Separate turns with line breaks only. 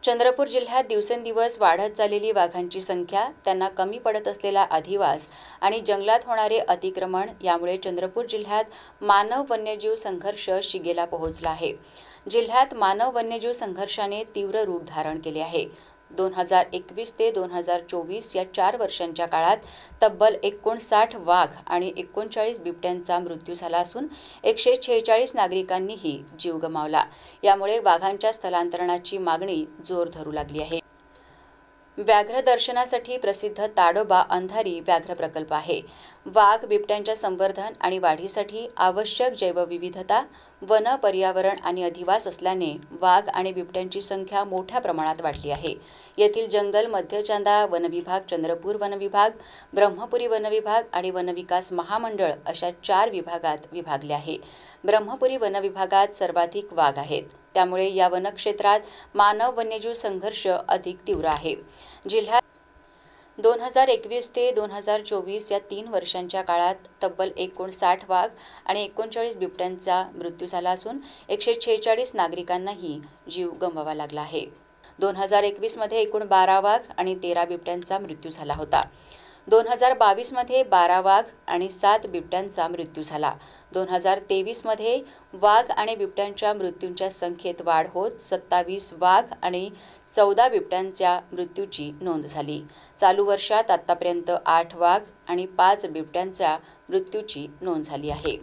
चंद्रपूर जिल्ह्यात दिवसेंदिवस वाढत चाललेली वाघांची संख्या, त्यांना कमी पडत असलेला अधिवास आणि जंगलात होणारे अतिक्रमण यामुळे चंद्रपूर जिल्ह्यात मानव वन्यजीव संघर्ष शिगेला पोहोचला आहे। जिल्ह्यात मानव वन्यजीव संघर्षाने तीव्र रूप धारण केले आहे। 2021 ते 2024 या 4 वर्षांच्या काळात तब्बल 59 वाघ आणि 39 बिबट्यांचा मृत्यू झाला असून 146 नागरिकांनीही जीव गमावला। यामुळे वाघांच्या स्थलांतरणाची मागणी जोर धरू लागली आहे। व्याघ्र दर्शनासाठी प्रसिद्ध ताडोबा अंधारी व्याघ्र प्रकल्प आहे। वाघ बिबट्यांच्या संवर्धन आणि वाढीसाठी आवश्यक जैवविविधता, वन पर्यावरण आणि अधिवास असल्याने वाघ आणि बिबट्यांची संख्या मोठ्या प्रमाणात वाढली आहे। येथील जंगल मध्यचांदा वनविभाग, चंद्रपूर वनविभाग, ब्रह्मपुरी वनविभाग आणि वनविकास महामंडळ अशा 4 विभागात विभागले आहे। ब्रह्मपुरी वनविभागात सर्वाधिक वाघ आहेत, त्यामुळे या वनक्षेत्रात मानव वन्यजीव संघर्ष अधिक तीव्र आहे। जिल्ह्यात 2021 ते 2024 या 3 वर्षांच्या काळात तब्बल 59 वाघ आणि 39 बिबट्यांचा मृत्यू झाला असून 146 नागरिकांनाही जीव गमवावा लागला आहे। 2021 मध्ये एकूण 12 वाघ आणि 13 बिबट्यांचा मृत्यू झाला होता। 2022 मध्ये 12 वाघ आणि 7 बिबट्यांचा मृत्यू झाला। 2023 मध्ये वाघ आणि बिबट्यांच्या मृत्यूंच्या संख्येत वाढ होत 27 वाघ आणि 14 बिबट्यांच्या मृत्यूची नोंद झाली। चालू वर्षात आतापर्यंत 8 वाघ आणि 5 बिबट्यांच्या मृत्यूची नोंद झाली आहे।